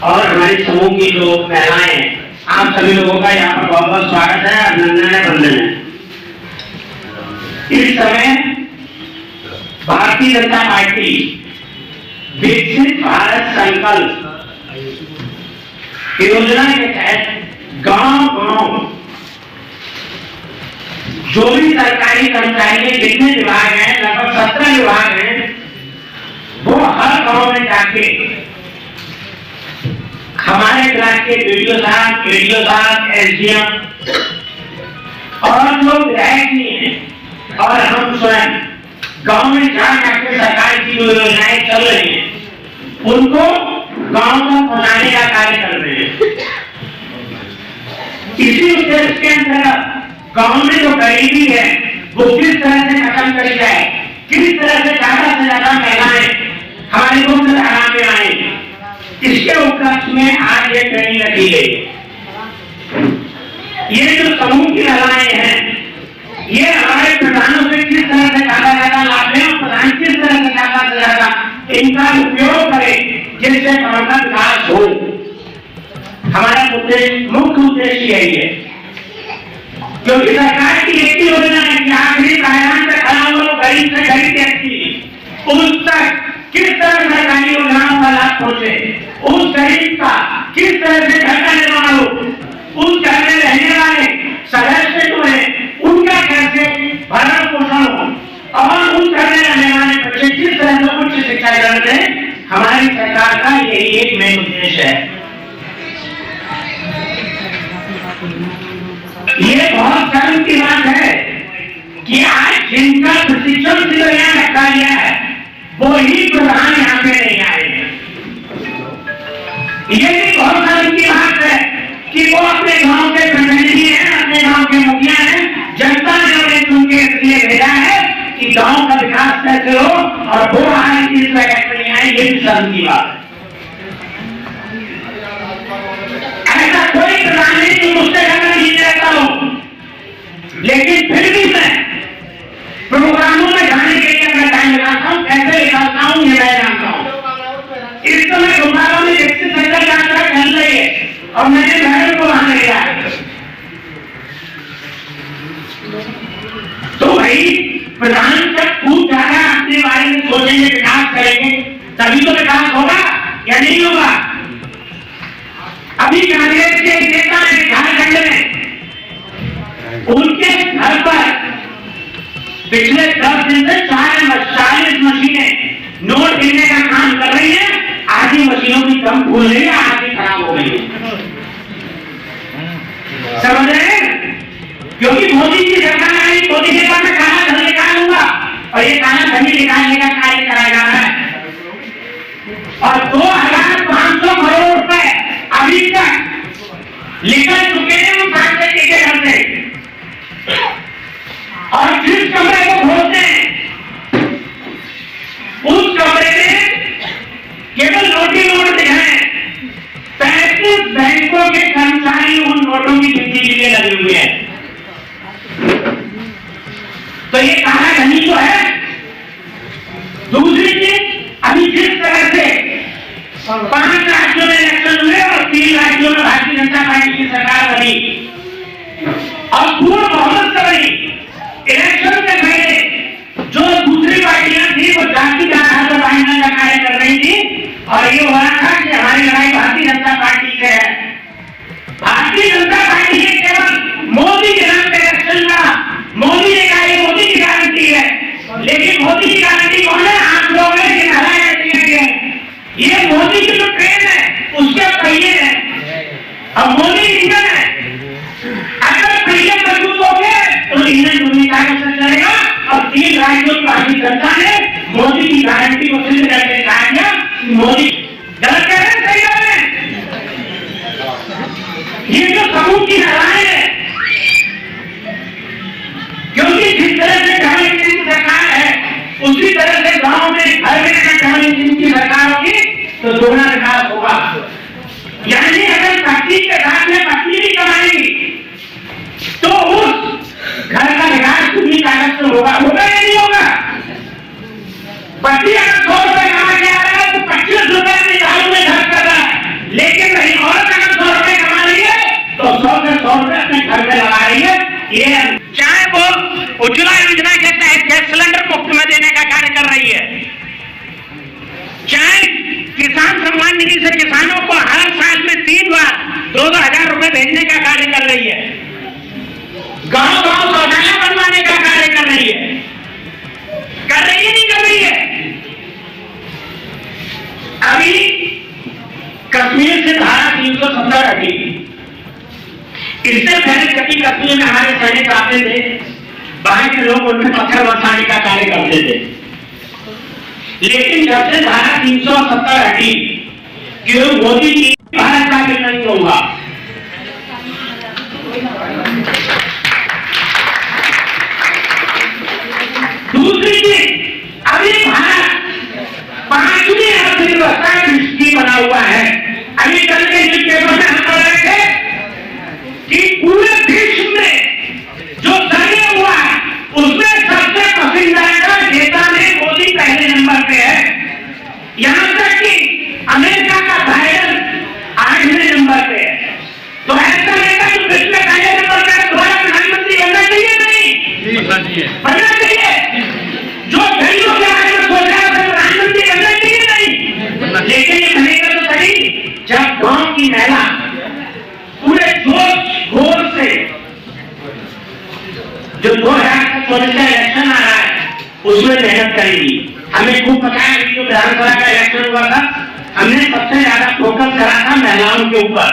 और हमारे समूह की जो महिलाएं हैं, आप सभी लोगों का यहाँ पर बहुत बहुत स्वागत है, अभिनंदन है, वंदन है। इस समय भारतीय जनता पार्टी विकसित भारत संकल्प योजना के तहत गांव-गांव जो भी सरकारी कर्मचारी के जितने विभाग हैं, लगभग 17 विभाग हैं, वो हर गांव में जाके हमारे ब्लॉक के वीडियो साहब, एसडीएम और जो विधायक भी हैं और हम स्वयं गांव में जाकर सरकार की जो योजनाएं चल रही हैं उनको गांव तक पहुंचाने का कार्य कर रहे हैं। इसी उद्देश्य के अंतर्गत गांव में जो गरीबी है वो किस तरह से खत्म करी जाए, किस तरह से ज्यादा महिलाएं हमारी मुख्य धारा में आए, इसके उपलक्ष्य में आज ये ट्रेनिंग रखी गई। ये जो समूह की महिलाएं हैं, ये हमारे प्रधानों से किस तरह से ज्यादा लाभ लें और प्रधान किस तरह से ज्यादा इनका उपयोग करें जिससे गांव का विकास हो। हमारा मुख्य उद्देश्य यही है, क्योंकि सरकार की एक ही योजना है कि आखिरी पायदान पे खड़ा हुआ गरीब से गरीब व्यक्ति उस तक किस तरह सरकारी योजनाओं का लाभ पहुंचे, उस गरीब का किस तरह से घर का निर्माण हो, उस घर में रहने वाले सदस्य जो है उनका कैसे भरण पोषण हो और उस घर में रहने वाले बच्चे किस तरह से उच्च शिक्षा ग्रहण करें। हमारी सरकार का यही एक मेन उद्देश्य है। ये बहुत गर्व की बात है कि आज जिनका प्रशिक्षण शिविर यहाँ रखा गया है वो ही प्रधान यहाँ पे नहीं आए हैं। ये भी बहुत गर्व की बात है कि वो अपने गांव के प्रतिनिधि हैं, अपने गांव के मुखिया हैं, जनता ने उन्हें चुन के इसलिए भेजा है कि गांव का विकास कैसे हो और वो आज इस बैठक में आए, ये भी शर्म की बात है। ऐसा कोई प्रधान नहीं जो मुझसे ज्यादा नहीं रहता हूं, लेकिन फिर भी मैं प्रोग्रामों में जाने के लिए अपना टाइम लगाता हूं, कैसे निकालता हूं ये मैं जानता हूं। इस समय गुमनारों में विकसित संकल्प यात्रा चल रही है और मैंने बहन को वहां ले गया। तो भाई प्रधान जब खूब ज्यादा अपने बारे में सोचेंगे, विकास करेंगे, तभी तो विकास होगा या नहीं होगा। अभी कांग्रेस के नेता है झारखंड में, उनके घर पर पिछले 10 दिन से 40 मशीनें नोट गिनने का काम कर रही है। आधी मशीनों की दम फूल रही है, आधी खराब हो गई है। समझ रहे हैं? क्योंकि मोदी की सरकार आई, मोदी के पास में काला धन निकालूंगा और ये काला धन निकालने का कार्य कराया जा रहा है। और 2500 करोड़ रुपए अभी तक निकल चुके हैं उन सांसद के घर से। और जिस कमरे को खोलते हैं उस कमरे में केवल नोटी नोट दिखाएं, 35 बैंकों के कर्मचारी उन नोटों की गिनती के लिए लगे हुए हैं। तो ये काला धनी तो है। दूसरी चीज, अभी जिस तरह से 5 राज्यों में इलेक्शन हुए और 3 राज्यों में भारतीय जनता पार्टी की सरकार बनी और पूर्ण बहुमत से बनी, इलेक्शन से पहले जो दूसरी पार्टियां थी वो जाति आधार पर बांटने का कार्य कर रही थी और ये हो रहा था कि हमारी लड़ाई भारतीय जनता पार्टी से है। भारतीय जनता पार्टी ने केवल मोदी के नाम पे इलेक्शन लड़ा। मोदी ने कहा ये मोदी की गारंटी है, लेकिन मोदी की गारंटी कौन है? आप लोग ये मोदी की जो ट्रेन है उसके पहिए हैं और मोदी इंजन है। अगर पहिए मजबूत हो गए तो इंजन पूरी ताकत से चलेगा। और 3 राज्यों की भारतीय जनता ने मोदी की गारंटी को सिद्ध करके कहा गया कि मोदी गलत कह रहे हैं, सही कह रहे हैं। ये जो समूह की लड़ाई है, क्योंकि जिस तरह से ग्रामीण की सरकार है उसी तरह से गांव में घर में ग्रामीण की सरकार होगी तो दोगुना विकास होगा। यानी अगर पत्नी के साथ में पत्नी भी कमाएगी तो उस घर का विकास पूरी ताकत से होगा या नहीं होगा? पति अगर 100 रुपए कमा के आ रहा है तो 25 रुपए में दारू में खर्च कर रहा है ये चाहे वो उज्ज्वला योजना के तहत गैस सिलेंडर मुफ्त में देने का कार्य कर रही है, चाहे किसान सम्मान निधि से किसानों को हर साल में 3 बार 2-2 हजार रुपए भेजने का कार्य कर रही है, गांव-गांव शौचालय बनवाने का कार्य कर रही है, नहीं कर रही है। अभी कश्मीर से धारा 370 हटी, इससे पहले कभी कश्मीर में हमारे सैनिक आते थे, वहां के लोग उनमें पत्थर बरसाने का कार्य करते थे, लेकिन जब से धारा 370 हटी कि मोदी जी भारत का भी नहीं होगा, दूसरी चीज अभी भारत 5वीं अर्थव्यवस्था दृष्टि बना हुआ है। अभी कल के न्यूज़पेपर में हम पढ़ रहे थे कि पूरे विश्व में जो सर्वे हुआ है उसमें सबसे पसंदीदा नेता में मोदी पहले नंबर पे है, यहां तक कि अमेरिका का बाइडेन 8वें नंबर पे है। तो ऐसा नेता जो विश्व में पहले नंबर पे है, दोबारा प्रधानमंत्री बनना चाहिए नहीं बनना चाहिए? जो गरीबों के बारे में सोच रहा है प्रधानमंत्री बनना चाहिए नहीं? लेकिन ये बनेगा तो सही जब गांव की महिला पूरे जोश घोर से, जो 2024 का इलेक्शन आ रहा है उसमें मेहनत करेगी। हमें खूब पता है कि जो विधानसभा का इलेक्शन हुआ था, हमने सबसे ज्यादा फोकस करा था महिलाओं के ऊपर।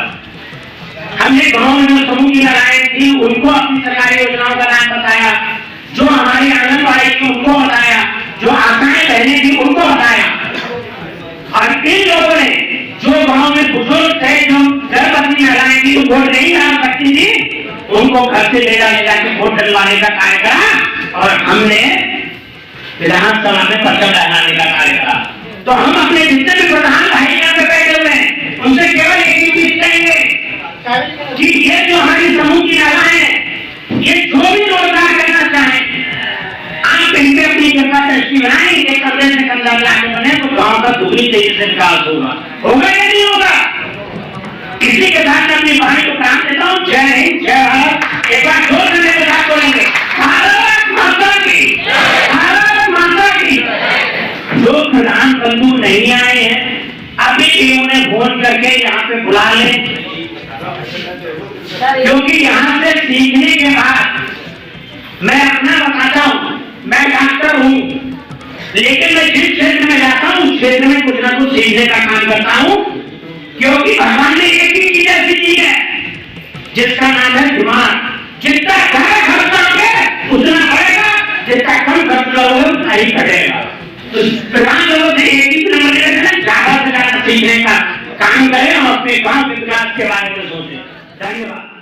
हमने गांव में जो समूह की लड़ाई थी उनको अपनी सरकारी योजनाओं का नाम बताया, जो हमारी आंगनबाड़ी थी उनको बताया, जो आशाएं बहनें थी उनको बताया। और इन लोगों ने जो गांव में बुजुर्ग थे, जो गर्भवती महिलाएं थी, जो वोट नहीं डाल सकती थी, उनको घर से ले जाके वोट डलवाने का कार्य करा और हमने विधानसभा में पर्चा लगाने का कार्य करा। तो हम अपने जितने भी प्रधान भाई यहाँ पे बैठे हुए हैं उनसे केवल एक ही चीज कहेंगे कि ये जो हमारी समूह की महिलाएं हैं, ये जो भी रोजगार करना चाहें, आप इनके अपनी जगह दृष्टि बनाएं, एक कमरे से कमरा आगे बने तो गांव का दुगनी तेजी से विकास होगा या नहीं होगा? इसी के साथ मैं अपनी वाणी को प्राप्त देता हूँ। जय हिंद, जय भारत। एक बार जोर से मेरे साथ बोलेंगे, भारत माता की, भारत माता की। जो प्रधान बंधु नहीं आए हैं अभी भी उन्हें फोन करके यहाँ पे बुला लें, क्योंकि यहाँ से सीखने के बाद मैं अपना बताता हूँ, मैं डॉक्टर हूँ, लेकिन मैं जिस क्षेत्र में जाता हूँ उस क्षेत्र में कुछ ना कुछ सीखने का काम करता हूँ, क्योंकि भगवान ने एक ही चीज ऐसी की है जिसका नाम है दिमाग। जितना ज्यादा खर्च करोगे उतना बढ़ेगा, जितना कम खर्च करोगे उतना ही घटेगा। तो प्रधान लोगों से एक ही नंबर ज्यादा से ज्यादा सीखने का काम करें और अपने गांव के विकास के बारे में सोचें। धन्यवाद।